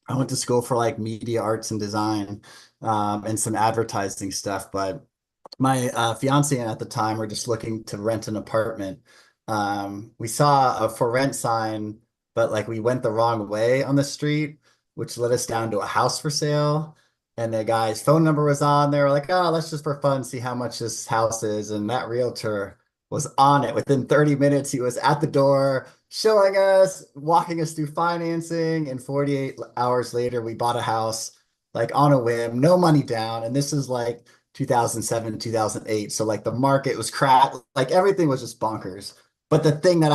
I went to school for like media arts and design, and some advertising stuff. But my fiance at the time were just looking to rent an apartment. We saw a for rent sign, but like we went the wrong way on the street, which led us down to a house for sale. And the guy's phone number was on there. Like, oh, let's just for fun see how much this house is. And that realtor was on it. Within 30 minutes, he was at the door showing us, walking us through financing. And 48 hours later, we bought a house like on a whim, no money down. And this is like 2007, 2008. So like the market was crap, like everything was just bonkers. But the thing that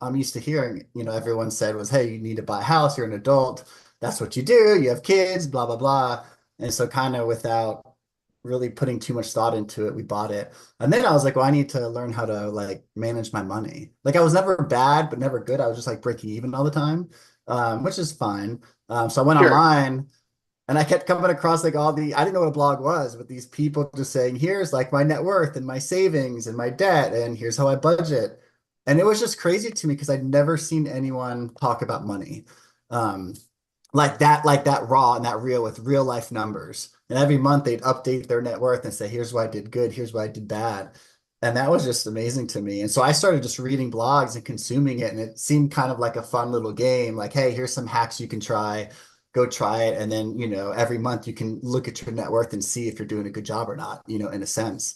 I'm used to hearing, everyone said was, hey, you need to buy a house, you're an adult. That's what you do. You have kids, blah, blah, blah. And so kind of without really putting too much thought into it, we bought it. And then I was like, well, I need to learn how to like manage my money. Like I was never bad, but never good. I was just like breaking even all the time, which is fine. So I went Sure. online and I kept coming across like I didn't know what a blog was, but these people just saying, here's like my net worth and my savings and my debt, and here's how I budget. And it was just crazy to me because I'd never seen anyone talk about money. Um, like that raw and that real with real life numbers. And every month they'd update their net worth and say, here's what I did good, here's what I did bad. And that was just amazing to me. And so I started just reading blogs and consuming it. And it seemed kind of like a fun little game. Like, hey, here's some hacks you can try. Go try it. And then, every month you can look at your net worth and see if you're doing a good job or not, in a sense.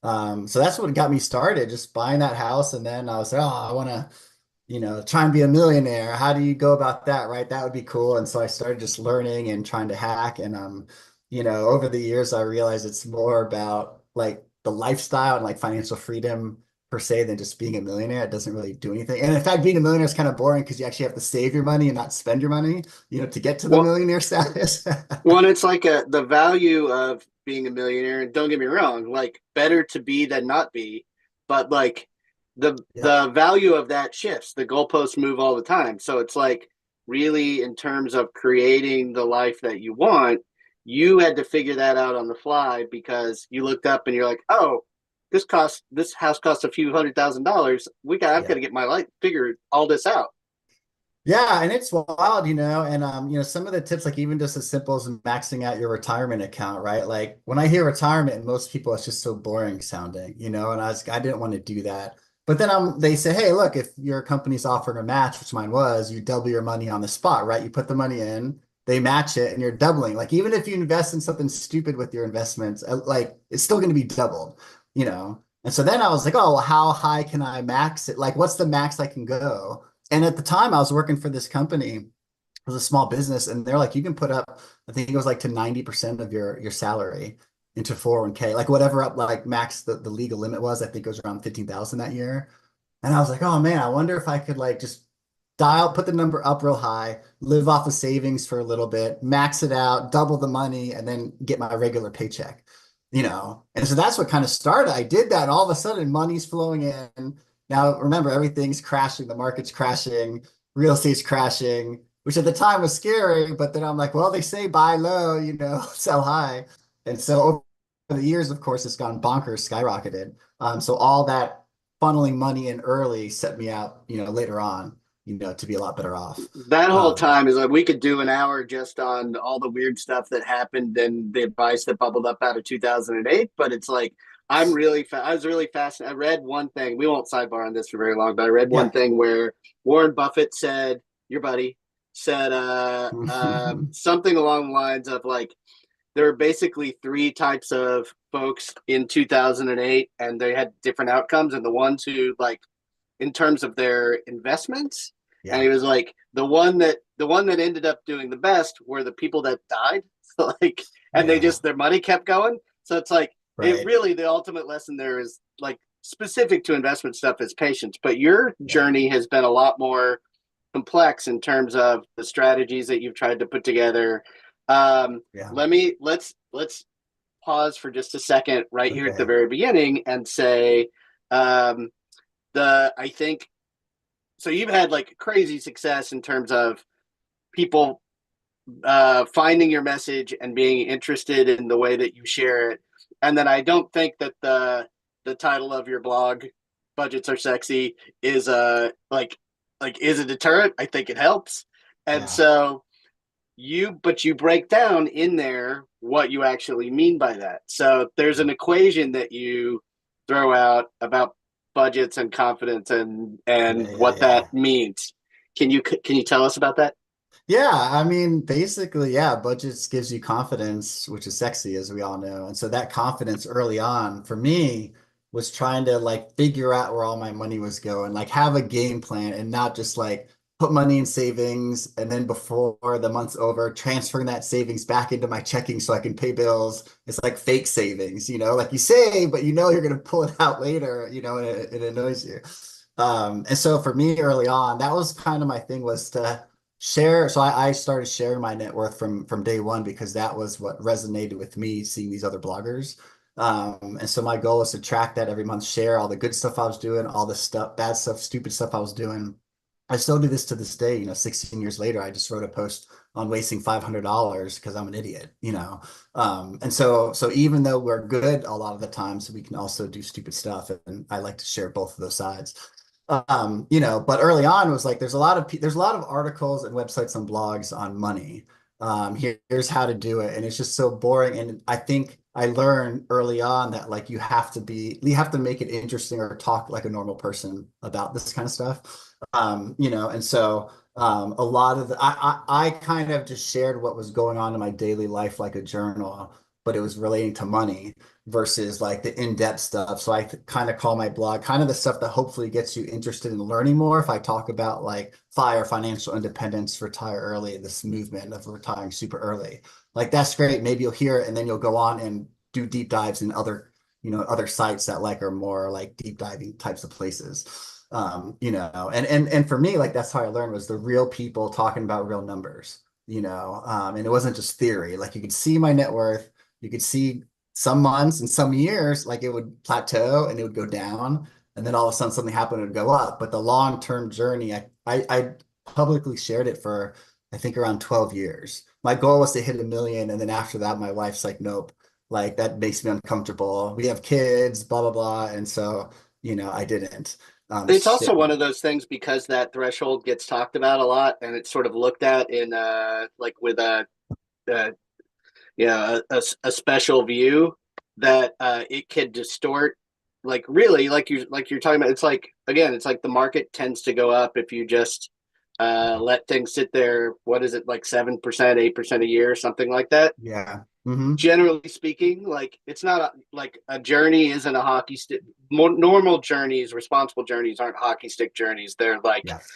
So that's what got me started, just buying that house. And then I was like, oh, I want to try and be a millionaire. How do you go about that, right? That would be cool. And so I started just learning and trying to hack. And over the years, I realized it's more about like the lifestyle and like financial freedom per se than just being a millionaire. It doesn't really do anything. And in fact, being a millionaire is kind of boring because you actually have to save your money and not spend your money, to get to the Well, millionaire status. one, it's like the value of being a millionaire, and don't get me wrong, like better to be than not be, but like Yep. the value of that shifts. The goalposts move all the time. So it's like really in terms of creating the life that you want, you had to figure that out on the fly because you looked up and you're like, oh, this house costs a few $100,000. I've got Yeah. to get my life figured all this out. Yeah, and it's wild, and some of the tips, like even just as simple as maxing out your retirement account, right? Like when I hear retirement, most people it's just so boring sounding, and I didn't want to do that. But then they say, hey, look, if your company's offering a match, which mine was, you double your money on the spot, right? You put the money in, they match it, and you're doubling. Like even if you invest in something stupid with your investments, like it's still going to be doubled, you know? And so then I was like, oh, well, how high can I max it? Like, what's the max I can go? And at the time, I was working for this company. It was a small business, and they're like, you can put up, I think it was like to 90% of your salary into 401k, like whatever up like max the legal limit was. I think it was around 15,000 that year. And I was like, oh man, I wonder if I could like just put the number up real high, live off of savings for a little bit, max it out, double the money, and then get my regular paycheck. And so that's what kind of started. I did that, and all of a sudden money's flowing in. Now remember, everything's crashing, the market's crashing, real estate's crashing, which at the time was scary, but then I'm like, well, they say buy low, sell high. And so over the years, of course, it's gone bonkers, skyrocketed. So all that funneling money in early set me out, later on, to be a lot better off. That whole Um, time is like we could do an hour just on all the weird stuff that happened and the advice that bubbled up out of 2008. But it's like I was really fascinated. I read one thing. We won't sidebar on this for very long, but I read one yeah. thing where Warren Buffett said, "Your buddy said something along the lines of like there were basically three types of folks in 2008, and they had different outcomes. And the ones who like in terms of their investments." And Yeah. he was like, the one that ended up doing the best were the people that died. So like, and they Yeah. just their money kept going. So it's like it Right. really the ultimate lesson there is like specific to investment stuff is patience. But your Yeah. journey has been a lot more complex in terms of the strategies that you've tried to put together. Yeah. Let's pause for just a second right here at the Okay. very beginning and say um, the I think so you've had like crazy success in terms of people finding your message and being interested in the way that you share it. And then I don't think that the title of your blog, "Budgets Are Sexy," is like is a deterrent. I think it helps. And Yeah. so but you break down in there what you actually mean by that. So there's an equation that you throw out about budgets and confidence Yeah, and yeah, what that yeah. means. Can you tell us about that? Yeah, I mean, basically, yeah, budgets gives you confidence, which is sexy, as we all know. And so that confidence early on for me was trying to like figure out where all my money was going, like have a game plan and not just like put money in savings and then before the month's over, transferring that savings back into my checking so I can pay bills. It's like fake savings, like you save, but you're going to pull it out later, and it annoys you. And so for me early on, that was kind of my thing was to share. So I started sharing my net worth from day one because that was what resonated with me, seeing these other bloggers. And so my goal was to track that every month, share all the good stuff I was doing, all the stuff, bad stuff, stupid stuff I was doing. I still do this to this day, 16 years later, I just wrote a post on wasting $500 because I'm an idiot. And so even though we're good a lot of the times, we can also do stupid stuff. And I like to share both of those sides. But early on it was like there's a lot of articles and websites and blogs on money. Here's how to do it, and it's just so boring. And I think I learned early on that like you have to make it interesting or talk like a normal person about this kind of stuff. And so a lot of I kind of just shared what was going on in my daily life like a journal, but it was relating to money versus like the in-depth stuff. So I kind of call my blog kind of the stuff that hopefully gets you interested in learning more. If I talk about like FIRE, financial independence, retire early, this movement of retiring super early, like that's great. Maybe you'll hear it and then you'll go on and do deep dives in other sites that like are more like deep diving types of places. And for me, like that's how I learned was the real people talking about real numbers, and it wasn't just theory. Like you could see my net worth, you could see some months and some years, like it would plateau and it would go down. And then all of a sudden something happened, it would go up. But the long-term journey, I publicly shared it for, I think around 12 years. My goal was to hit 1 million. And then after that, my wife's like, nope, like that makes me uncomfortable. We have kids, blah, blah, blah. And so, I didn't. It's Shit. also one of those things because that threshold gets talked about a lot and it's sort of looked at in like with a a special view that it can distort like really like you're talking about. It's like again, it's like the market tends to go up if you just let things sit there. What is it, like 7%, 8% a year, something like that? Yeah. Hmm. Generally speaking, like it's not like a journey isn't a hockey stick. More normal journeys, responsible journeys aren't hockey stick journeys. They're like Yes.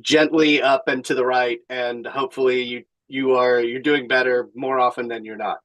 gently up and to the right, and hopefully you're doing better more often than you're not.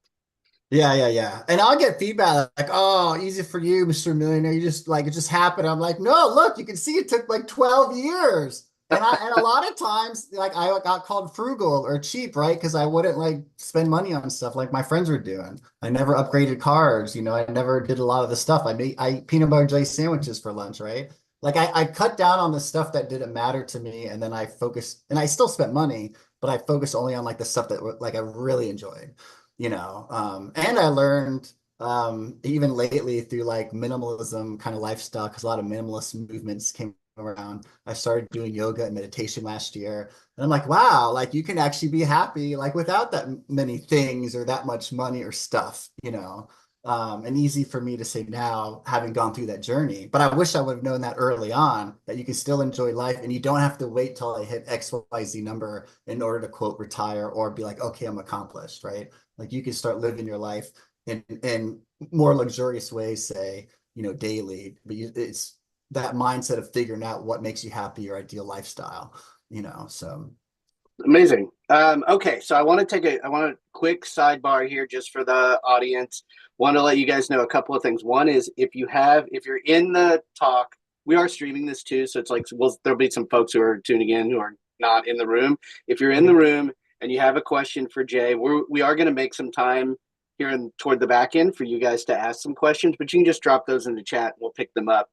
Yeah, yeah, yeah. And I'll get feedback like, oh, easy for you, Mr. Millionaire. You just like it just happened. I'm like, no, look, you can see it took like 12 years. And a lot of times like I got called frugal or cheap, right? Because I wouldn't like spend money on stuff like my friends were doing. I never upgraded cars, I never did a lot of the stuff. I ate peanut butter jelly sandwiches for lunch, right? Like I cut down on the stuff that didn't matter to me, and then I focused, and I still spent money, but I focused only on like the stuff that like I really enjoyed. And I learned even lately through like minimalism kind of lifestyle, because a lot of minimalist movements came around. I started doing yoga and meditation last year. And I'm like, wow, like you can actually be happy like without that many things or that much money or stuff. And easy for me to say now, having gone through that journey. But I wish I would have known that early on, that you can still enjoy life and you don't have to wait till I hit XYZ number in order to quote retire or be like, okay, I'm accomplished, right? Like you can start living your life in more luxurious ways, say, daily. But it's that mindset of figuring out what makes you happy, your ideal lifestyle. So Amazing. Okay, so I want a quick sidebar here just for the audience. Want to let you guys know a couple of things. One is if you're in the talk, we are streaming this too, so it's like there'll be some folks who are tuning in who are not in the room. If you're in the room and you have a question for Jay, we are going to make some time here and toward the back end for you guys to ask some questions, but you can just drop those in the chat and we'll pick them up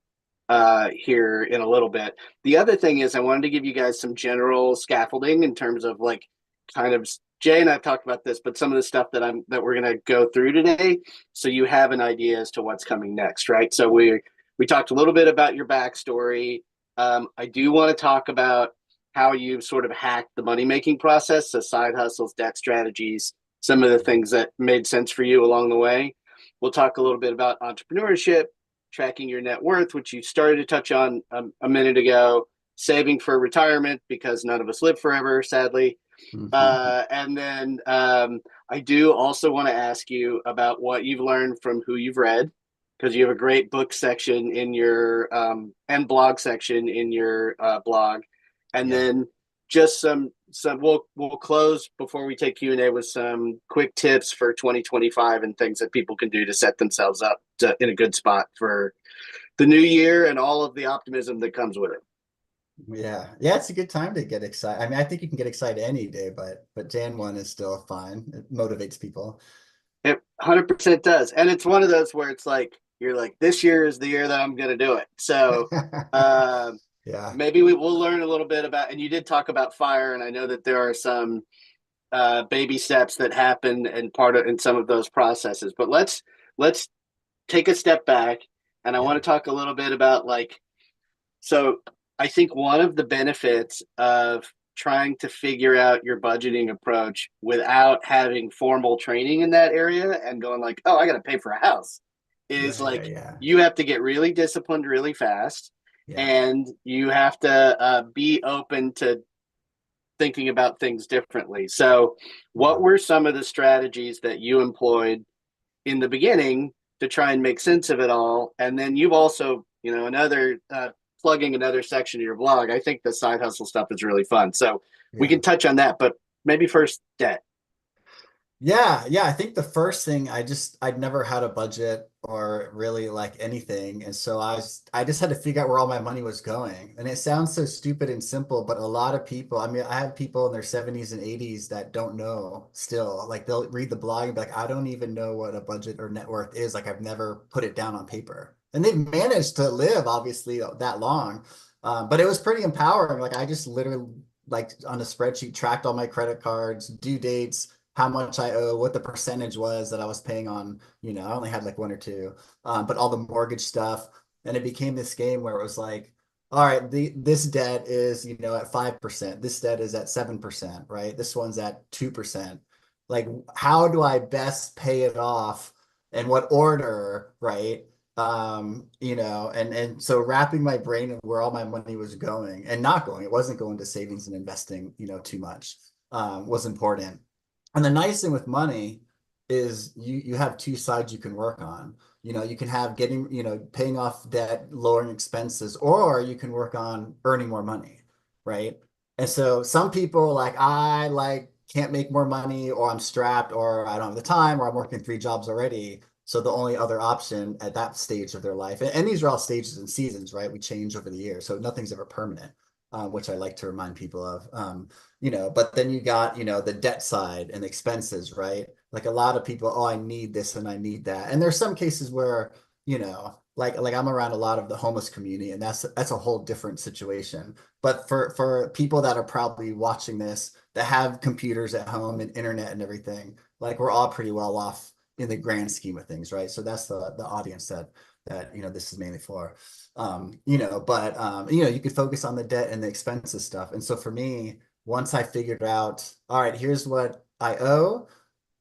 here in a little bit. The other thing is I wanted to give you guys some general scaffolding in terms of like kind of Jay and I've talked about this, but some of the stuff that we're going to go through today, so you have an idea as to what's coming next, right? So we talked a little bit about your backstory. I do want to talk about how you sort of hacked the money making process, so side hustles, debt strategies, some of the things that made sense for you along the way. We'll talk a little bit about entrepreneurship, tracking your net worth, which you started to touch on a minute ago, saving for retirement because none of us live forever, sadly. Mhm. And then I do also want to ask you about what you've learned from who you've read, because you have a great book section in your and blog section in your blog, and Yeah. then just some we'll close before we take Q&A with some quick tips for 2025 and things that people can do to set themselves up in a good spot for the new year and all of the optimism that comes with it. Yeah. Yeah, it's a good time to get excited. I mean, I think you can get excited any day, but Jan 1 is still fine. It motivates people. It 100% does. And it's one of those where it's like, you're like, this year is the year that I'm going to do it. So uh, Yeah. maybe we'll learn a little bit about, and you did talk about fire. And I know that there are some baby steps that happen and part of in some of those processes, but let's take a step back. And I want Yeah. to talk a little bit about like, so I think one of the benefits of trying to figure out your budgeting approach without having formal training in that area and going like, oh, I got to pay for a house is Yeah. Yeah. like Yeah. you have to get really disciplined really fast, Yeah. and you have to be open to thinking about things differently. So, what Yeah. were some of the strategies that you employed in the beginning to try and make sense of it all? And then you've also, another plugging another section of your blog. I think the side hustle stuff is really fun. So we Yeah. can touch on that, but maybe first debt. Yeah, yeah. I think the first thing I'd never had a budget or really like anything. And so I just had to figure out where all my money was going. And it sounds so stupid and simple, but a lot of people, I mean, I have people in their 70s and 80s that don't know still. Like they'll read the blog and be like, I don't even know what a budget or net worth is. Like I've never put it down on paper. And they've managed to live obviously that long. But it was pretty empowering. Like I just literally like on a spreadsheet tracked all my credit cards, due dates, how much I owe, what the percentage was that I was paying on, I only had like one or two, but all the mortgage stuff. And it became this game where it was like, all right, this debt is, at 5%. This debt is at 7%, right? This one's at 2%. Like, how do I best pay it off and what order, right? And so wrapping my brain in where all my money was going and not going, it wasn't going to savings and investing, too much, was important. And the nice thing with money is you have two sides you can work on. You can have getting, paying off debt, lowering expenses, or you can work on earning more money, right? And so some people like I like can't make more money, or I'm strapped, or I don't have the time, or I'm working three jobs already. So the only other option at that stage of their life, and these are all stages and seasons, right? We change over the years, so nothing's ever permanent, which I like to remind people of. But then you got, the debt side and expenses, right? Like a lot of people, oh, I need this and I need that. And there's some cases where, like I'm around a lot of the homeless community, and that's a whole different situation. But for people that are probably watching this that have computers at home and internet and everything, like we're all pretty well off in the grand scheme of things, right? So that's the audience that this is mainly for. You could focus on the debt and the expenses stuff. And so for me, once I figured out, all right, here's what I owe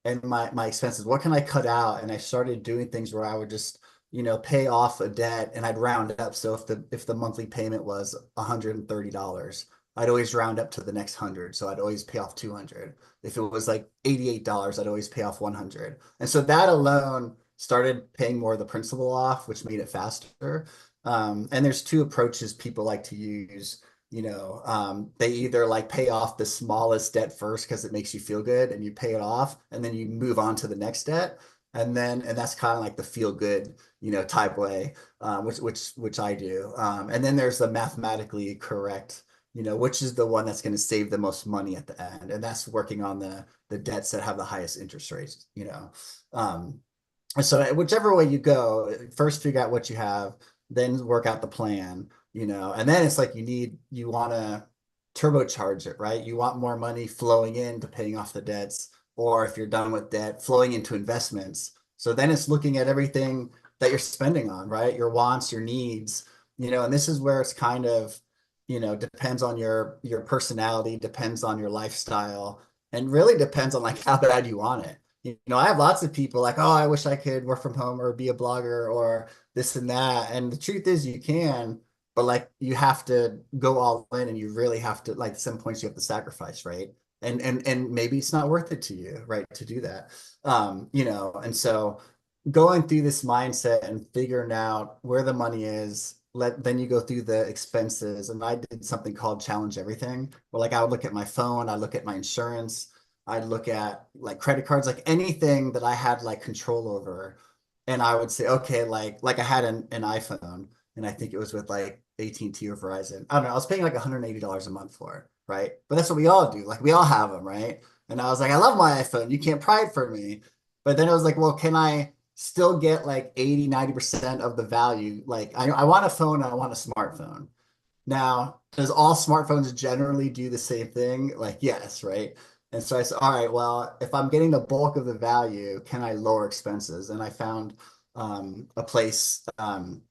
and my expenses, what can I cut out? And I started doing things where I would just, pay off a debt and I'd round up. So if the monthly payment was $130, I'd always round up to the next 100. So I'd always pay off 200. If it was like $88, I'd always pay off 100. And so that alone started paying more of the principal off, which made it faster. And there's two approaches people like to use. They either like pay off the smallest debt first because it makes you feel good and you pay it off and then you move on to the next debt. And that's kind of like the feel good, type way, which I do. And then there's the mathematically correct, which is the one that's going to save the most money at the end. And that's working on the debts that have the highest interest rates. Um, so whichever way you go, first figure out what you have, then work out the plan, and then it's like you want to turbocharge it, right? You want more money flowing into paying off the debts, or if you're done with debt, flowing into investments. So then it's looking at everything that you're spending on, right? Your wants, your needs, and this is where it's kind of depends on your personality, depends on your lifestyle, and really depends on like how bad you want it. I have lots of people like, oh, I wish I could work from home or be a blogger or this and that. And the truth is you can, but like you have to go all in and you really have to like at some points you have to sacrifice, right? And maybe it's not worth it to you, right, to do that. And so going through this mindset and figuring out where the money is, then you go through the expenses. And I did something called challenge everything, where like I would look at my phone, I look at my insurance, I'd look at like credit cards, like anything that I had like control over. And I would say, okay, like I had an iPhone and I think it was with like AT&T or Verizon. I don't know, I was paying like $180 a month for it, right? But that's what we all do. Like we all have them, right? And I was like, I love my iPhone. You can't pry it from me. But then I was like, well, can I still get like 80, 90% of the value? Like I want a phone, I want a smartphone. Now, does all smartphones generally do the same thing? Like, yes, right? And so I said, all right, well, if I'm getting the bulk of the value, can I lower expenses? And I found a place, it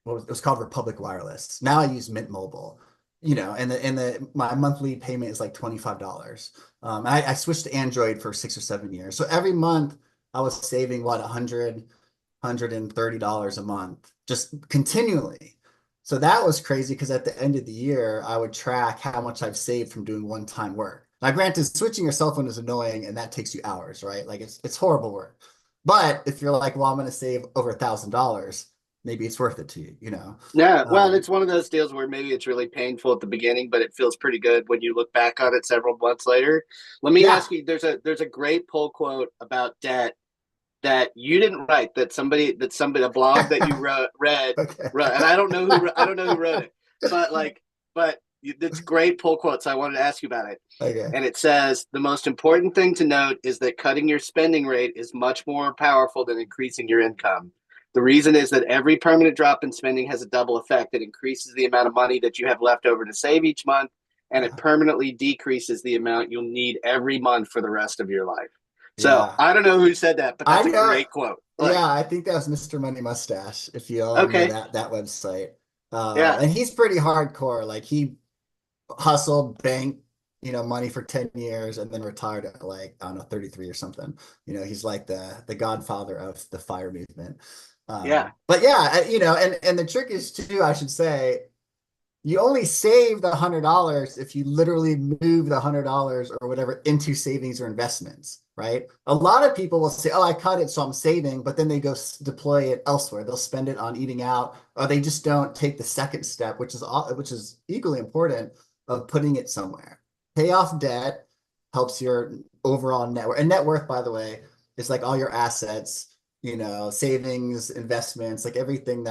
was called Republic Wireless. Now I use Mint Mobile, and the my monthly payment is like $25. I switched to Android for 6 or 7 years. So every month I was saving what, 130 dollars a month, just continually. So that was crazy because at the end of the year, I would track how much I've saved from doing one-time work. Now, granted, switching your cell phone is annoying and that takes you hours, right? Like it's horrible work. But if you're like, well, I'm going to save over $1,000, maybe it's worth it to you. Yeah, well, Um, it's one of those deals where maybe it's really painful at the beginning, but it feels pretty good when you look back on it several months later. Let me yeah. ask you, there's a great pull quote about debt that you didn't write, that somebody a blog that you wrote, and Okay. I don't know who wrote it, but like but it's great pull quote, so I wanted to ask you about it. Okay. And it says the most important thing to note is that cutting your spending rate is much more powerful than increasing your income. The reason is that every permanent drop in spending has a double effect. It increases the amount of money that you have left over to save each month, and it Yeah. permanently decreases the amount you'll need every month for the rest of your life. So Yeah. I don't know who said that, but I that's a know. great quote. Like, Yeah, I think that was Mr. Money Mustache, if you all know okay, that website. yeah, And he's pretty hardcore. Like he hustled, banked, money for 10 years and then retired at like, I don't know, 33 or something. He's like the godfather of the fire movement. yeah, But yeah, and the trick is too, I should say, you only save the $100 if you literally move the $100 or whatever into savings or investments, right? A lot of people will say, "Oh, I cut it, so I'm saving," but then they go deploy it elsewhere. They'll spend it on eating out, or they just don't take the second step, which is equally important, of putting it somewhere. Pay off debt helps your overall net worth. And net worth, by the way, is like all your assets, savings, investments, like everything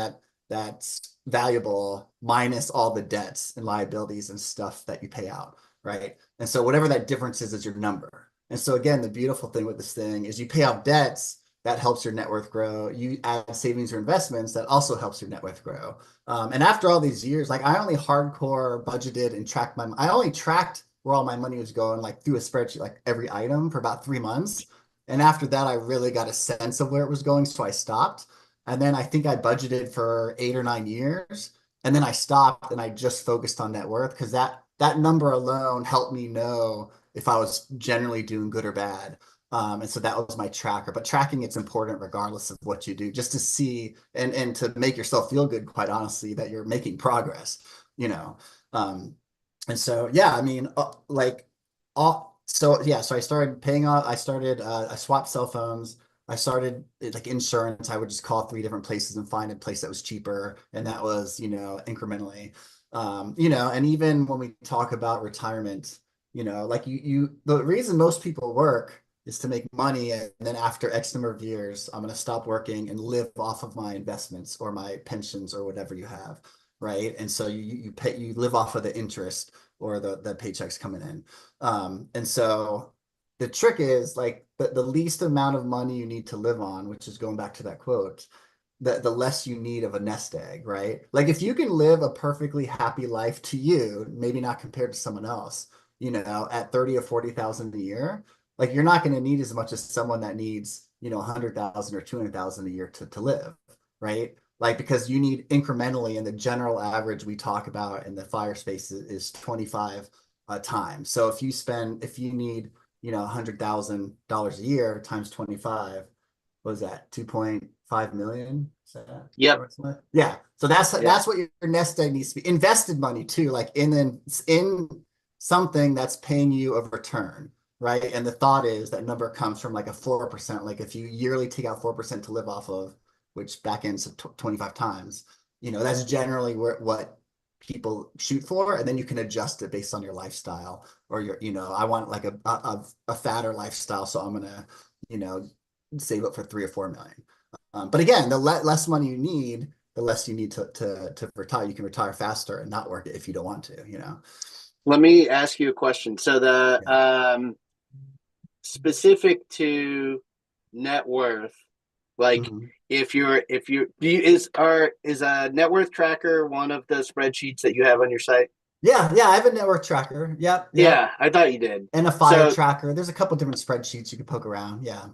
that's valuable minus all the debts and liabilities and stuff that you pay out, right? And so whatever that difference is your number. And so again, the beautiful thing with this thing is you pay off debts, that helps your net worth grow. You add savings or investments, that also helps your net worth grow. And after all these years, like I only hardcore budgeted and I only tracked where all my money was going, like through a spreadsheet, like every item for about 3 months. And after that, I really got a sense of where it was going. So I stopped. And then I think I budgeted for 8 or 9 years. And then I stopped and I just focused on net worth because that number alone helped me know if I was generally doing good or bad. And so that was my tracker. But tracking it's important regardless of what you do, just to see and to make yourself feel good, quite honestly, that you're making progress, you know. Um, and so yeah, I mean, like all so yeah, so I started paying off, I swapped cell phones. I started like insurance. I would just call 3 different places and find a place that was cheaper. And that was, incrementally. And even when we talk about retirement, like the reason most people work is to make money. And then after X number of years, I'm going to stop working and live off of my investments or my pensions or whatever you have. Right. And so you live off of the interest or the paychecks coming in. And so the trick is like the least amount of money you need to live on, which is going back to that quote, the less you need of a nest egg, right? Like if you can live a perfectly happy life to you, maybe not compared to someone else, at 30 or 40,000 a year, like you're not going to need as much as someone that needs, 100,000 or 200,000 a year to live, right? like because you need incrementally, and the general average we talk about in the fire space is 25 times. So if you need, $100,000 a year times 25, what is that, 2.5 million? Is that Yep. approximate? Yeah. So that's Yeah. that's what your nest egg needs to be. Invested money too, like in something that's paying you a return, right? And the thought is that number comes from like a 4%. Like if you yearly take out 4% to live off of, which back ends 25 times, that's generally what people shoot for. And then you can adjust it based on your lifestyle or I want like a fatter lifestyle. So I'm gonna, you know, save up for 3 or 4 million. But again, the less money you need, the less you need to retire. You can retire faster and not work it if you don't want to. Let me ask you a question. So the Yeah. specific to net worth, like Mhm. if you do you, is a net worth tracker one of the spreadsheets that you have on your site? Yeah, yeah, I have a network tracker. Yep, yep. Yeah, I thought you did. And a fire So tracker. There's a couple different spreadsheets you can poke around. Yeah.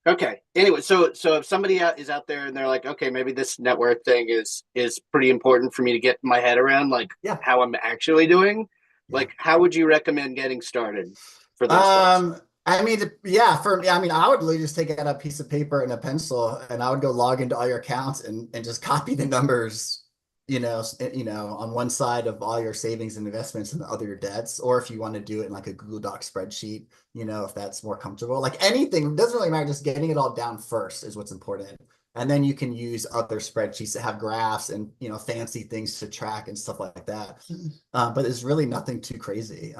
okay. Anyway, so if somebody is out there and they're like, okay, maybe this net worth thing is pretty important for me to get my head around, like Yeah. how I'm actually doing, Yeah. like how would you recommend getting started for those folks? I mean, yeah, for me, I mean, I would literally just take out a piece of paper and a pencil, and I would go log into all your accounts and just copy the numbers, on one side of all your savings and investments and the other your debts, or if you want to do it in like a Google Doc spreadsheet, if that's more comfortable. Like anything, it doesn't really matter. Just getting it all down first is what's important. And then you can use other spreadsheets that have graphs and, fancy things to track and stuff like that. But it's really nothing too crazy.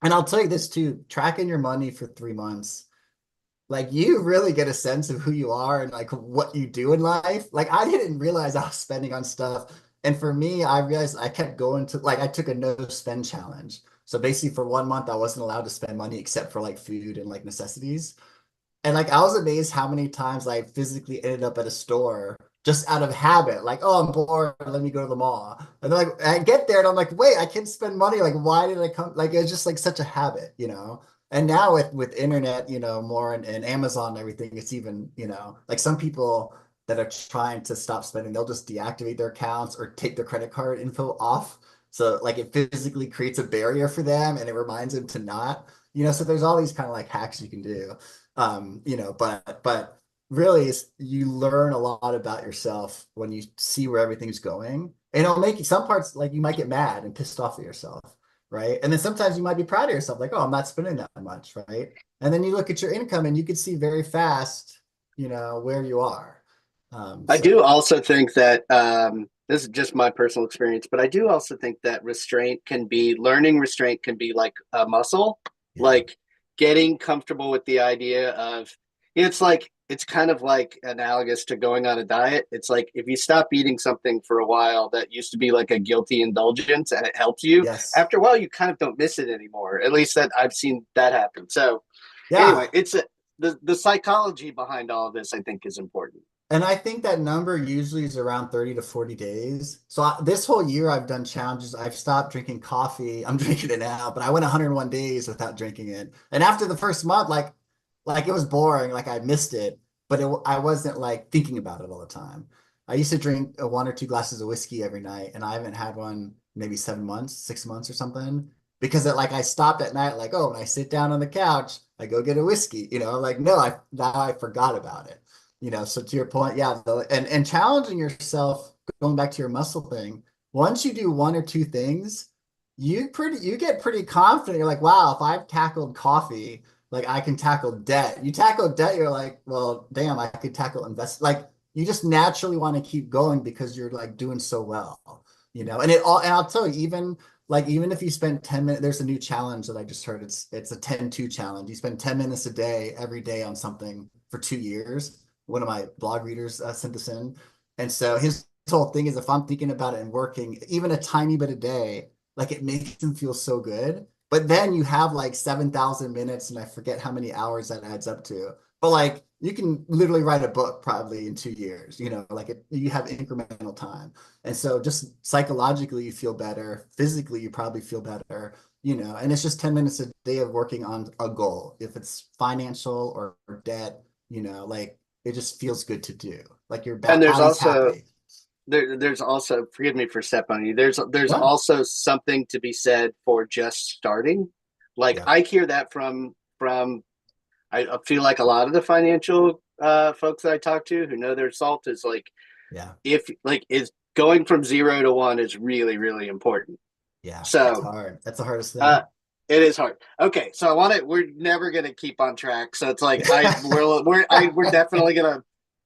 And I'll tell you this too, tracking your money for 3 months, like you really get a sense of who you are and like what you do in life. Like I didn't realize I was spending on stuff. And for me, I realized I kept going to like I took a no spend challenge. So basically for 1 month, I wasn't allowed to spend money except for like food and like necessities. And like I was amazed how many times I physically ended up at a store just out of habit. Like, oh, I'm bored. Let me go to the mall. And then like I get there and I'm like, wait, I can spend money. Like, why did I come? Like it's just like such a habit. And now with internet, more and Amazon and everything, it's even, like some people that are trying to stop spending, they'll just deactivate their accounts or take their credit card info off. So like it physically creates a barrier for them and it reminds them to not, so there's all these kind of like hacks you can do. But really you learn a lot about yourself when you see where everything's going. And it'll make you some parts like you might get mad and pissed off at yourself, right? And then sometimes you might be proud of yourself, like, oh, I'm not spending that much, right? And then you look at your income and you can see very fast, where you are. I do So also think that this is just my personal experience, but I do also think that learning restraint can be like a muscle, yeah. like getting comfortable with the idea of it's kind of like analogous to going on a diet. It's like if you stop eating something for a while that used to be like a guilty indulgence and it helps you, Yes. after a while you kind of don't miss it anymore. At least that I've seen that happen. So anyway, Yeah. the psychology behind all of this I think is important. And I think that number usually is around 30 to 40 days. So this whole year I've done challenges. I've stopped drinking coffee. I'm drinking it now, but I went 101 days without drinking it. And after the first month, like it was boring, like I missed it, but I wasn't like thinking about it all the time. I used to drink 1 or 2 glasses of whiskey every night, and I haven't had one maybe 7 months, 6 months or something. Because I stopped at night, like, oh, when I sit down on the couch, I go get a whiskey. Like, no, now I forgot about it. So to your point, yeah, and challenging yourself, going back to your muscle thing, once you do 1 or 2 things, you get pretty confident. You're like, wow, if I've tackled coffee, like I can tackle debt. You tackle debt, you're like, well, damn, I could tackle invest. Like you just naturally want to keep going because you're like doing so well. And I'll tell you, even if you spend 10 minutes, there's a new challenge that I just heard. It's a 10-2 challenge. You spend 10 minutes a day, every day on something for 2 years. One of my blog readers sent this in. And so his whole thing is if I'm thinking about it and working even a tiny bit a day, like it makes him feel so good. But then you have like 7,000 minutes and I forget how many hours that adds up to. But like you can literally write a book probably in 2 years, you have incremental time. And so just psychologically you feel better, physically you probably feel better, and it's just 10 minutes a day of working on a goal. If it's financial or debt, like it just feels good to do. Like your And there's body's also happy. there's also, forgive me for stepping on you. There's No. also something to be said for just starting. Like Yeah. I hear that from I feel like a lot of the financial folks that I talk to who know their salt is like, Yeah. if like is going from 0 to 1 is really really important. Yeah. It's So hard. That's the hardest uh, thing. it is hard. Okay, so I want to. We're never gonna keep on track. So it's like we're definitely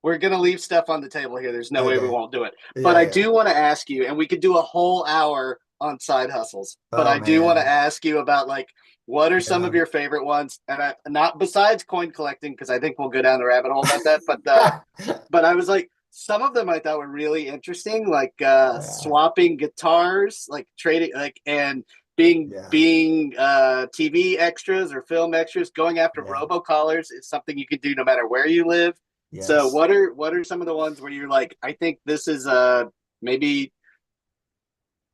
we're gonna leave stuff on the table here. There's no way we Okay. won't do it. But Yeah. I Yeah. do want to ask you, and we could do a whole hour on side hustles. But Oh I do want to man. ask you about like what are some Yeah. of your favorite ones, and not besides coin collecting because I think we'll go down the rabbit hole about that. But I was like, some of them I thought were really interesting, like Yeah. swapping guitars, like trading, like and Yeah. being TV extras or film extras. Going after Yeah. robocallers is something you can do no matter where you live. So Yes. what are some of the ones where you're like, I think this is maybe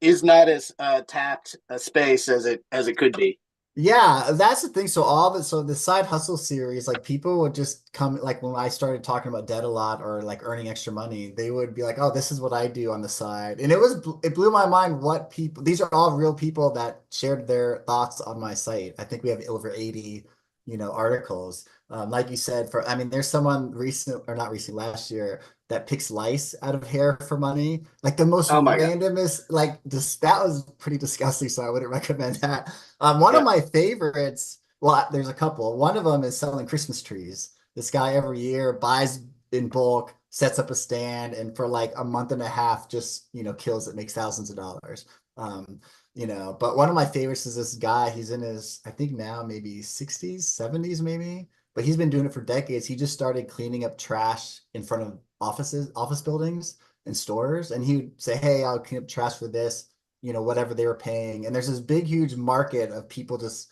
is not as tapped a space as it could be. Yeah, that's the thing. So all of it, so the side hustle series, like people would just come, like when I started talking about debt a lot or like earning extra money, they would be like, "Oh, this is what I do on the side," and it blew my mind what people. These are all real people that shared their thoughts on my site. I think we have over 80, articles. Like you said, I mean, there's someone recent or not recent last year that picks lice out of hair for money. Like the most Oh my god. randomest, like just that was pretty disgusting. So I wouldn't recommend that. One of Yeah. my favorites, well, there's a couple. One of them is selling Christmas trees. This guy every year buys in bulk, sets up a stand, and for like a month and a half, just kills it, makes thousands of dollars. Um, but one of my favorites is this guy. He's in his, I think now maybe 60s, 70s, maybe, but he's been doing it for decades. He just started cleaning up trash in front of office buildings and stores, and he would say, "Hey, I'll clean up trash for this." Whatever they were paying. And there's this big, huge market of people just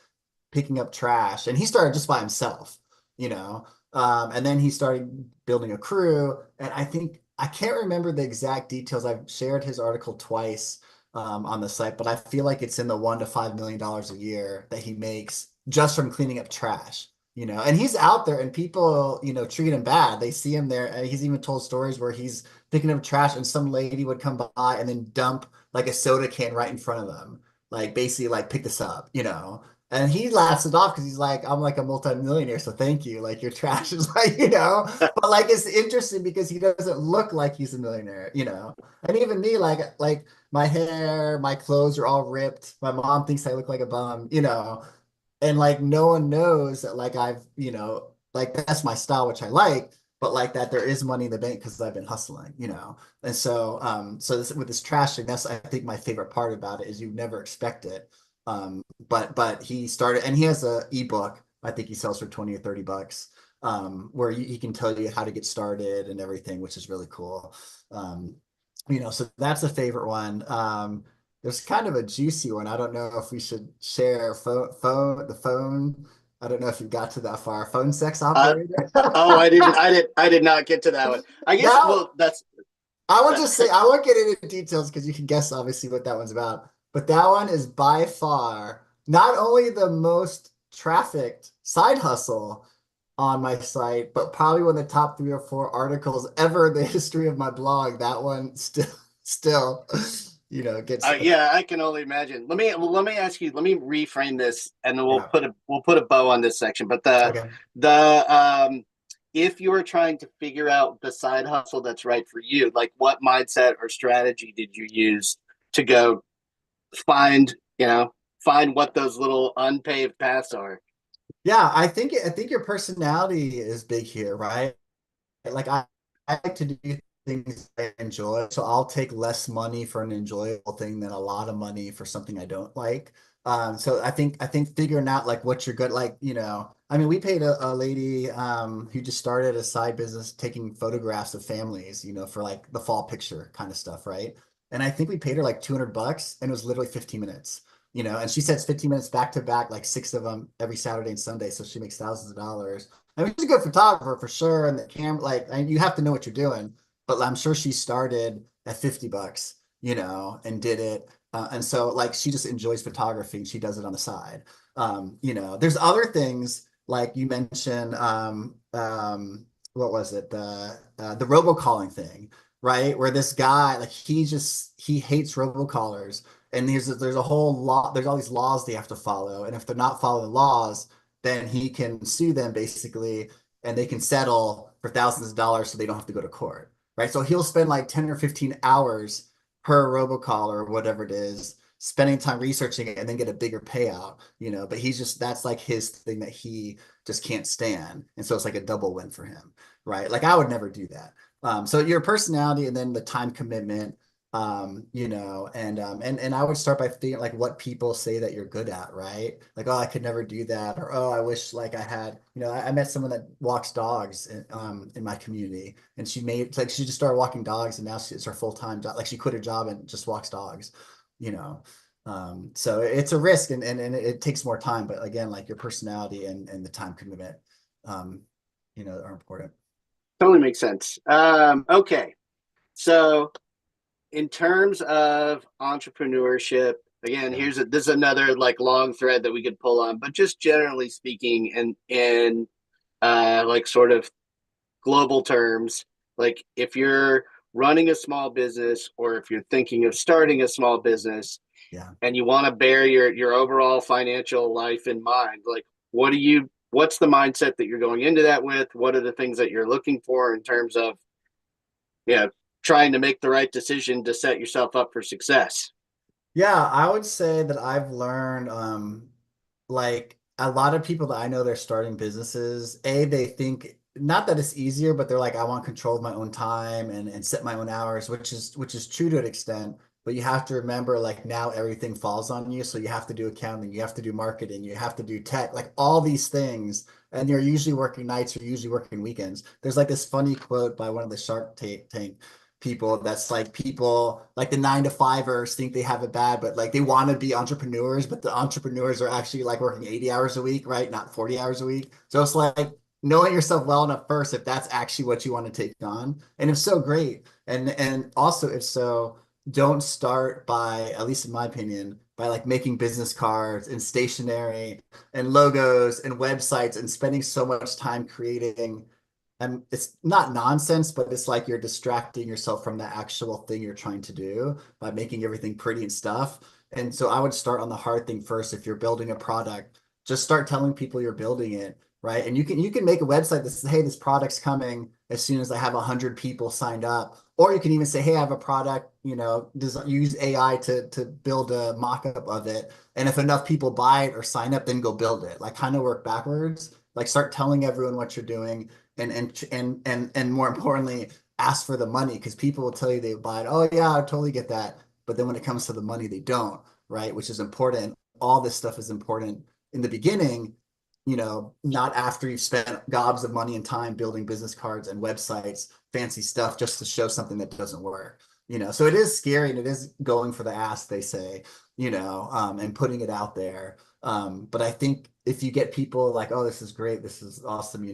picking up trash. And he started just by himself, you know. And then he started building a crew. And I can't remember the exact details. I've shared his article twice on the site, but I feel like it's in the $1 to $5 million a year that he makes just from cleaning up trash. And he's out there and people, treat him bad. They see him there. And he's even told stories where he's picking up trash and some lady would come by and then dump like a soda can right in front of them. Like basically like pick this up. And he laughs it off because he's like, I'm like a multimillionaire, so thank you. Like your trash is like. But like it's interesting because he doesn't look like he's a millionaire. And even me, like my hair, my clothes are all ripped. My mom thinks I look like a bum. And like no one knows that like like that's my style, which I like, but like that there is money in the bank because I've been hustling. And so with this trash thing, that's I think my favorite part about it is you never expect it. But he started and he has a ebook I think he sells for 20 or 30 bucks, where he can tell you how to get started and everything, which is really cool. Um, so that's a favorite one. There's kind of a juicy one. I don't know if we should share the phone. I don't know if you got to that far. Phone sex Uh, operator. oh, I did not get to that one. I guess. Now, Well, that's I will that. just say, I won't get into details because you can guess obviously what that one's about. But that one is by far not only the most trafficked side hustle on my site, but probably one of the top 3 or 4 articles ever in the history of my blog. That one still, gets, Yeah, I can only imagine. Let me ask you. Let me reframe this, and then yeah. we'll put a bow on this section. But Okay. the if you are trying to figure out the side hustle that's right for you, like what mindset or strategy did you use to go find find what those little unpaved paths are? Yeah, I think your personality is big here, right? Like I like to do things I enjoy, so I'll take less money for an enjoyable thing than a lot of money for something I don't like. So I think figuring out like what you're good like, I mean, we paid a lady who just started a side business taking photographs of families, for like the fall picture kind of stuff, right? And I think we paid her like 200 bucks and it was literally 15 minutes. And she sets 15 minutes back to back, like 6 of them every Saturday and Sunday. So she makes thousands of dollars. I mean, she's a good photographer for sure, and the camera, like, and you have to know what you're doing. But I'm sure she started at 50 bucks, and did it. And so, like, she just enjoys photography and she does it on the side. There's other things like you mentioned. What was it? The robocalling thing. right? Where this guy, like he hates robocallers, and there's a whole lot, there's all these laws they have to follow, and if they're not following the laws, then he can sue them basically, and they can settle for thousands of dollars so they don't have to go to court, right? So he'll spend like 10 or 15 hours per robocall or whatever it is, spending time researching it and then get a bigger payout, but he's just that's like his thing that he just can't stand. And so it's like a double win for him, right? Like I would never do that. So your personality and then the time commitment, and I would start by thinking like what people say that you're good at, right? Like, oh, I could never do that, or oh, I wish like I had, I met someone that walks dogs in my community, and she just started walking dogs, and now it's her full-time job. Like she quit her job and just walks dogs, you know. So it's a risk, and it takes more time, but again, like your personality and the time commitment, um, are important. Totally makes sense. Okay. So in terms of entrepreneurship, again, Yeah. this is another like long thread that we could pull on, but just generally speaking, and like sort of global terms, like if you're running a small business or if you're thinking of starting a small business Yeah. and you want to bear your overall financial life in mind, like what's the mindset that you're going into that with? What are the things that you're looking for in terms of yeah, trying to make the right decision to set yourself up for success? Yeah, I would say that I've learned like a lot of people that I know they're starting businesses, they think not that it's easier, but they're like, I want control of my own time and set my own hours, which is true to an extent. But you have to remember like now everything falls on you. So you have to do accounting, you have to do marketing, you have to do tech, like all these things. And you're usually working nights, you're usually working weekends. There's like this funny quote by one of the Shark Tank people that's like people like the 9 to 5ers think they have it bad, but like they want to be entrepreneurs, but the entrepreneurs are actually like working 80 hours a week, right? Not 40 hours a week. So it's like knowing yourself well enough first if that's actually what you want to take on. And if so, great. And also if so, don't start by, at least in my opinion, by like making business cards and stationery and logos and websites and spending so much time creating, and it's not nonsense, but it's like you're distracting yourself from the actual thing you're trying to do by making everything pretty and stuff. And so I would start on the hard thing first. If you're building a product, just start telling people you're building it, right? And you can make a website that says, hey, this product's coming as soon as I have 100 people signed up. Or you can even say, hey, I have a product, use AI to build a mock-up of it. And if enough people buy it or sign up, then go build it. Like kind of work backwards. Like start telling everyone what you're doing and more importantly, ask for the money because people will tell you they buy it. Oh yeah, I totally get that. But then when it comes to the money, they don't, right? Which is important. All this stuff is important in the beginning, not after you've spent gobs of money and time building business cards and websites, fancy stuff just to show something that doesn't work. So it is scary and it is going for the ass, they say, and putting it out there. But I think if you get people like, oh, this is great, this is awesome,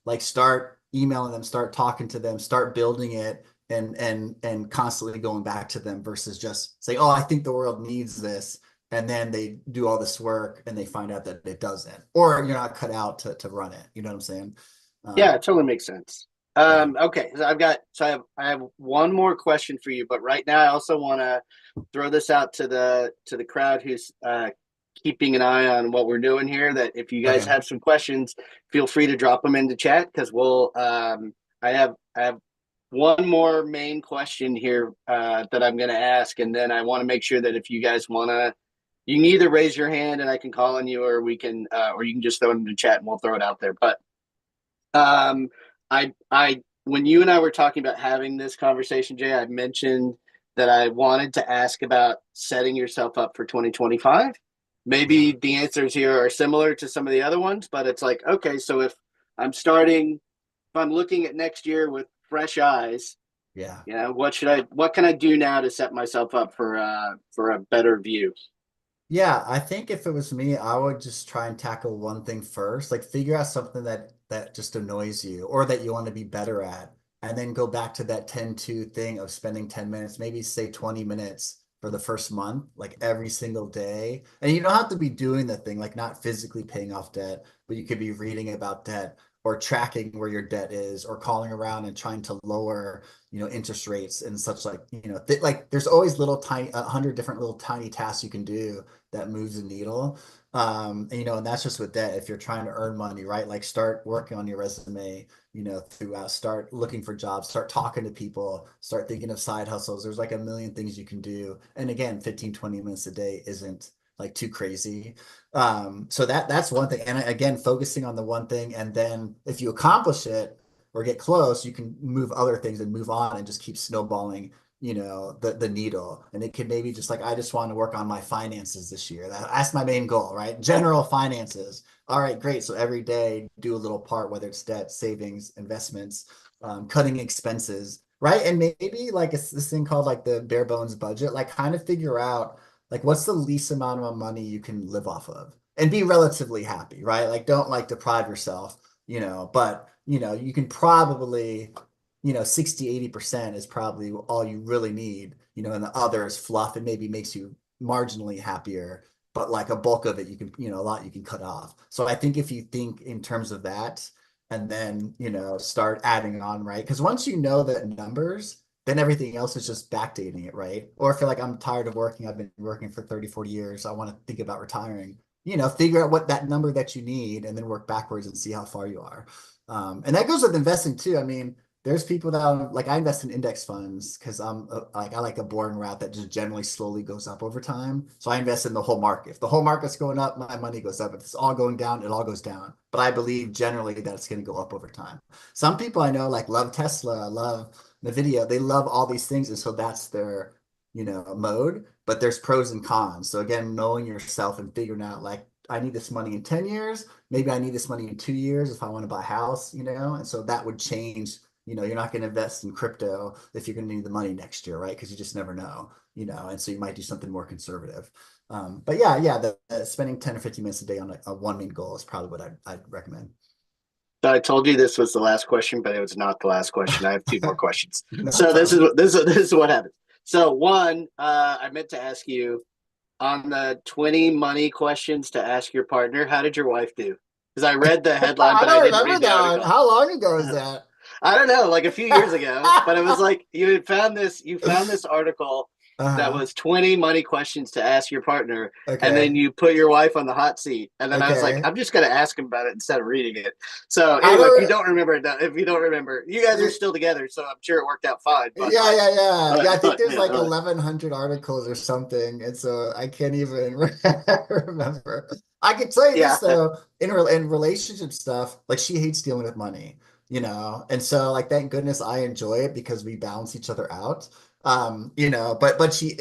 like start emailing them, start talking to them, start building it and constantly going back to them versus just say, oh, I think the world needs this. And then they do all this work and they find out that it doesn't, or you're not cut out to run it. You know what I'm saying? Yeah, Um, it totally makes sense. yeah. Okay, so I have one more question for you, but right now I also want to throw this out to the crowd who's keeping an eye on what we're doing here. That if you guys Okay. have some questions, feel free to drop them into chat because we'll. I have one more main question here that I'm going to ask, and then I want to make sure that if you guys want to, you can either raise your hand and I can call on you, or or you can just throw it in the chat and we'll throw it out there. But um, when you and I were talking about having this conversation, Jay, I mentioned that I wanted to ask about setting yourself up for 2025. Maybe Yeah. the answers here are similar to some of the other ones, but it's like, okay, so I'm starting, if I'm looking at next year with fresh eyes, Yeah. what can I do now to set myself up for a better view? Yeah, I think if it was me, I would just try and tackle one thing first, like figure out something that just annoys you or that you want to be better at, and then go back to that 10-2 thing of spending 10 minutes, maybe say 20 minutes for the first month, like every single day. And you don't have to be doing the thing, like not physically paying off debt, but you could be reading about debt or tracking where your debt is, or calling around and trying to lower, interest rates and such, like, like there's always little tiny, 100 different little tiny tasks you can do that moves the needle. And that's just with debt. If you're trying to earn money, right? Like start working on your resume, throughout, start looking for jobs, start talking to people, start thinking of side hustles. There's like a million things you can do. And again, 15-20 minutes a day isn't like too crazy. So that's one thing. And again, focusing on the one thing, and then if you accomplish it or get close, you can move other things and move on and just keep snowballing, the needle. And it can maybe just like, I just want to work on my finances this year. That's my main goal, right? General finances. All right, great. So every day do a little part, whether it's debt, savings, investments, cutting expenses, right? And maybe like it's this thing called like the bare bones budget, like kind of figure out like what's the least amount of money you can live off of and be relatively happy, right? Like don't like deprive yourself, but you can probably, 60-80% is probably all you really need, and the other is fluff and maybe makes you marginally happier, but like a bulk of it you can, a lot you can cut off. So I think if you think in terms of that, and then, start adding on, right? Because once you know the numbers, then everything else is just backdating it, right? Or if you're like, I'm tired of working, I've been working for 30, 40 years, I want to think about retiring, figure out what that number that you need and then work backwards and see how far you are. And that goes with investing too. I mean, there's people that like I invest in index funds because like I like a boring route that just generally slowly goes up over time. So I invest in the whole market. If the whole market's going up, my money goes up. If it's all going down, it all goes down. But I believe generally that it's going to go up over time. Some people I know like love Tesla, love NVIDIA. They love all these things, and so that's their, mode. But there's pros and cons. So again, knowing yourself and figuring out like I need this money in 10 years. Maybe I need this money in 2 years if I want to buy a house, and so that would change. You're not going to invest in crypto if you're going to need the money next year, right? Because you just never know, and so you might do something more conservative. But yeah, the spending 10 or 15 minutes a day on a one main goal is probably what I'd recommend. So I told you this was the last question, but it was not the last question. I have two more questions. No So this is problem. this is what happens. So one, I meant to ask you on the 20 money questions to ask your partner. How did your wife do? Because I read the headline, I but I don't didn't remember read the that one. article. How long ago is that? I don't know, like a few years ago, but it was like you found this article that Uh-huh. was 20 money questions to ask your partner, and then Okay. you put your wife on the hot seat. And then I was like, Okay. I'm just gonna ask him about it instead of reading it. So I anyway, don't. if you don't remember, you guys are still together, so I'm sure it worked out fine. But Yeah, yeah, yeah. Yeah, I think there's yeah, like 1,100 articles or something. And so I can't even remember. I can tell you yeah, this though, in relationship stuff, like she hates dealing with money, And so like thank goodness I enjoy it because we balance each other out. But she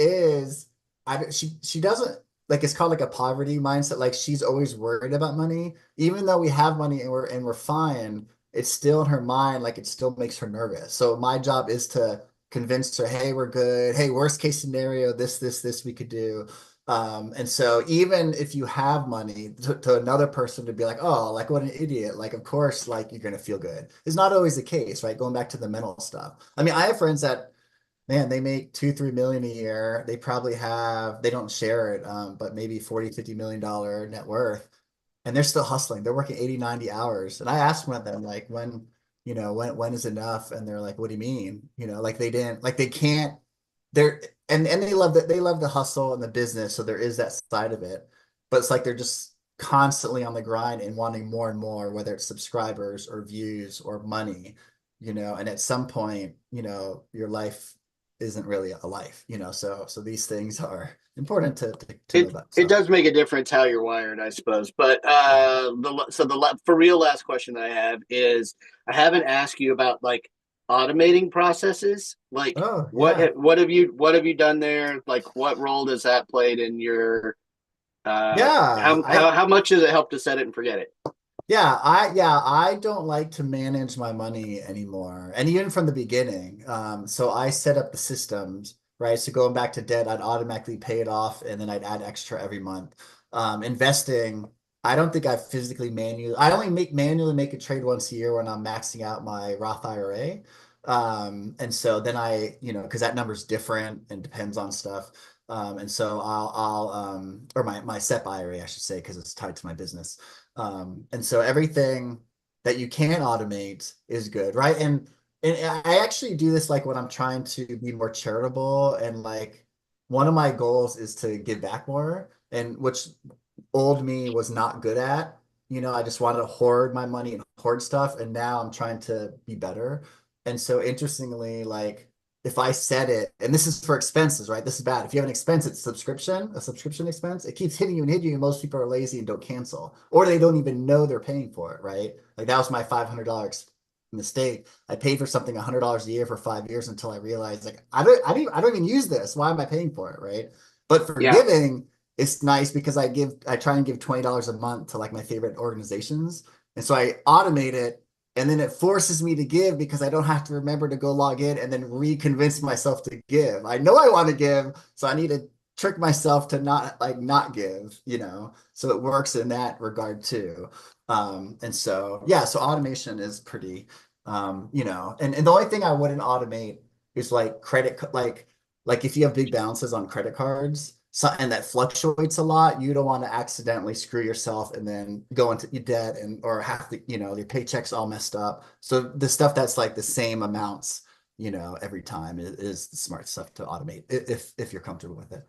doesn't like it's called like a poverty mindset. Like she's always worried about money, even though we have money and we're fine, it's still in her mind, like it still makes her nervous. So my job is to convince her, hey, we're good. Hey, worst case scenario, this we could do. And so even if you have money to another person to be like, oh, like what an idiot, like of course, like you're gonna feel good. It's not always the case, right? Going back to the mental stuff. I mean, I have friends that, man, they make 2-3 million a year. They don't share it, but maybe 40-50 million dollar net worth, and they're still hustling. They're working 80, 90 hours. And I asked one of them, like, when is enough? And they're like, what do you mean? Like they didn't, like they can't, they're, and they love the hustle and the business. So there is that side of it, but it's like they're just constantly on the grind and wanting more and more, whether it's subscribers or views or money, and at some point, your life isn't really a life, so these things are important to know about. it So does make a difference how you're wired, I suppose. But yeah. the for real last question that I have is I haven't asked you about like automating processes. Like Oh, yeah. what have you done there? Like what role does that played in your Yeah, how much does it help to set it and forget it? I don't like to manage my money anymore. And even from the beginning. So I set up the systems, right? So going back to debt, I'd automatically pay it off and then I'd add extra every month. Investing, I don't think I only manually make a trade once a year when I'm maxing out my Roth IRA. And so then because that number's different and depends on stuff. And so or my SEP IRA, I should say, because it's tied to my business. And so everything, that you can automate is good, right? And I actually do this like when I'm trying to be more charitable, and like one of my goals is to give back more, and which old me was not good at. I just wanted to hoard my money and hoard stuff, and now I'm trying to be better. And so interestingly, like if I set it, and this is for expenses, right? This is bad. If you have an expense, it's a subscription expense. It keeps hitting you and hitting you, and most people are lazy and don't cancel, or they don't even know they're paying for it, right? Like that was my $500 mistake. I paid for something $100 a year for 5 years until I realized like I don't even use this. Why am I paying for it, right? But for Yeah. giving, it's nice because I try and give $20 a month to like my favorite organizations. And so I automate it, and then it forces me to give because I don't have to remember to go log in and then reconvince myself to give. I know I want to give, so I need to trick myself to not give, so it works in that regard too. And so yeah, so automation is pretty and the only thing I wouldn't automate is like like if you have big balances on credit cards, so, and that fluctuates a lot, you don't want to accidentally screw yourself and then go into your debt and or have to, your paycheck's all messed up. So the stuff that's like the same amounts, every time is the smart stuff to automate if you're comfortable with it.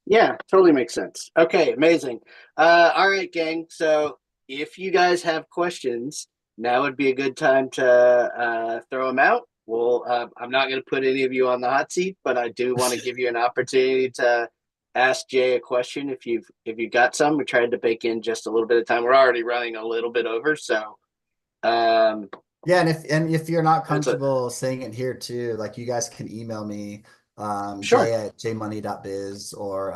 Yeah, totally makes sense. Okay, amazing. All right, gang. So if you guys have questions, now would be a good time to throw them out. Well, I'm not going to put any of you on the hot seat, but I do want to give you an opportunity to ask Jay a question if you got some. We tried to bake in just a little bit of time. We're already running a little bit over, so um, Yeah, and if you're not it's a comfortable saying it here too, like you guys can email me, sure. jay@jmoney.biz, or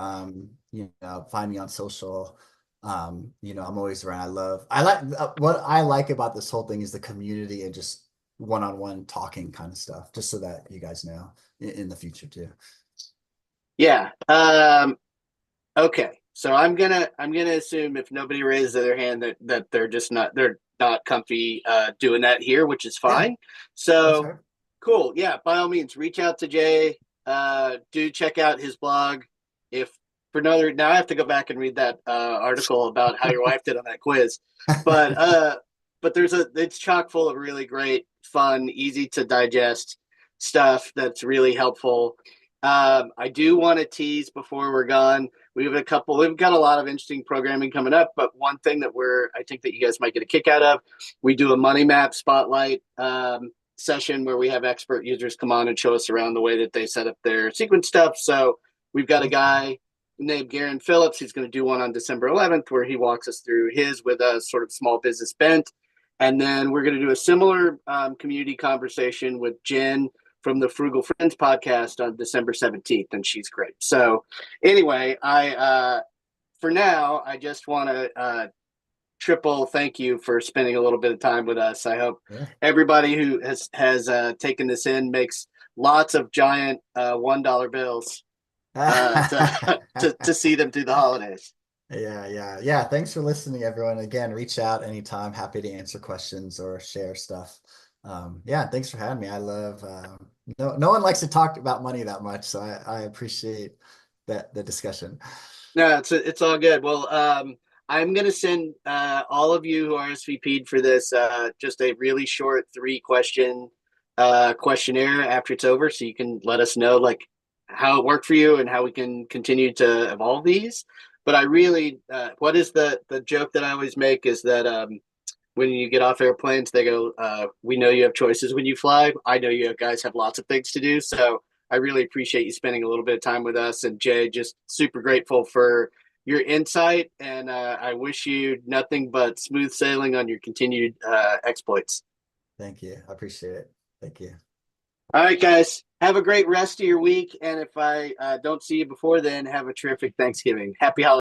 find me on social. I'm always around. What I like about this whole thing is the community and just one-on-one talking kind of stuff, just so that you guys know in the future too. Yeah. Okay, so I'm gonna assume if nobody raises their hand that they're not comfy doing that here, which is Yeah, fine. that's So right. cool. Yeah, by all means, reach out to Jay. Do check out his blog. If for another now, I have to go back and read that article about how your wife did on that quiz, but it's chock full of really great, fun, easy to digest stuff that's really helpful. I do want to tease before we're gone. We've got a lot of interesting programming coming up, but one thing that I think that you guys might get a kick out of, we do a money map spotlight session where we have expert users come on and show us around the way that they set up their sequence stuff. So we've got a guy named Garen Phillips. He's going to do one on December 11th where he walks us through his with a sort of small business bent. And then we're going to do a similar community conversation with Jen from the Frugal Friends podcast on December 17th, and she's great. So anyway, I for now, I just want to triple thank you for spending a little bit of time with us. I hope Yeah. everybody who has taken this in makes lots of giant $1 bills to see them through the holidays. Yeah, yeah, yeah. Thanks for listening, everyone. Again, reach out anytime. Happy to answer questions or share stuff. Yeah, thanks for having me. I love no one likes to talk about money that much, so I appreciate the discussion. No, it's all good. Well, I'm gonna send all of you who RSVP'd for this just a really short 3 question questionnaire after it's over, so you can let us know like how it worked for you and how we can continue to evolve these. But I really, what is the joke that I always make is that when you get off airplanes, they go, "We know you have choices when you fly. I know you guys have lots of things to do." So I really appreciate you spending a little bit of time with us. And Jay, just super grateful for your insight. And I wish you nothing but smooth sailing on your continued exploits. Thank you. I appreciate it. Thank you. All right, guys. Have a great rest of your week. And if I don't see you before then, have a terrific Thanksgiving. Happy holidays.